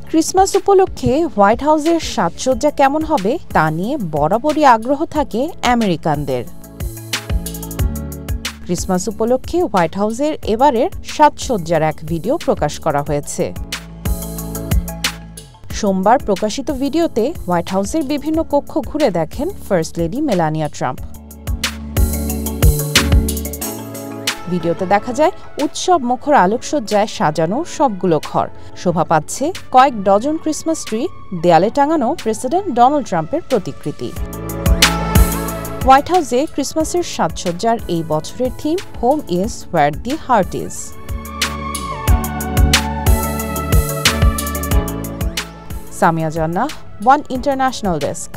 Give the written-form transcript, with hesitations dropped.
Christmas উপলক্ষে white হাউসের সাজসজ্জা কেমন হবে তা নিয়ে বরাবরই আগ্রহ থাকে আমেরিকানদের। ক্রিসমাস উপলক্ষে হোয়াইট হাউসের এবারের সাজসজ্জার এক ভিডিও প্রকাশ করা হয়েছে। সোমবার প্রকাশিত ভিডিওতে হোয়াইট হাউসের বিভিন্ন কক্ষ ঘুরে দেখেন ফার্স্ট লেডি মেলানিয়া ট্রাম্প। ভিডিওতে দেখা যায় উৎসব মুখর আলোকসজ্জায় সাজানো সবগুলো ঘর, শোভা পাচ্ছে কয়েক ডজন ক্রিসমাস ট্রি, দেয়ালে টাঙানো প্রেসিডেন্ট ডোনাল্ড ট্রাম্পের প্রতিকৃতি। হোয়াইট হাউসে ক্রিসমাসের সাজসজ্জার এই বছরের theme home is where the heart is. Samia Jannah, one international desk.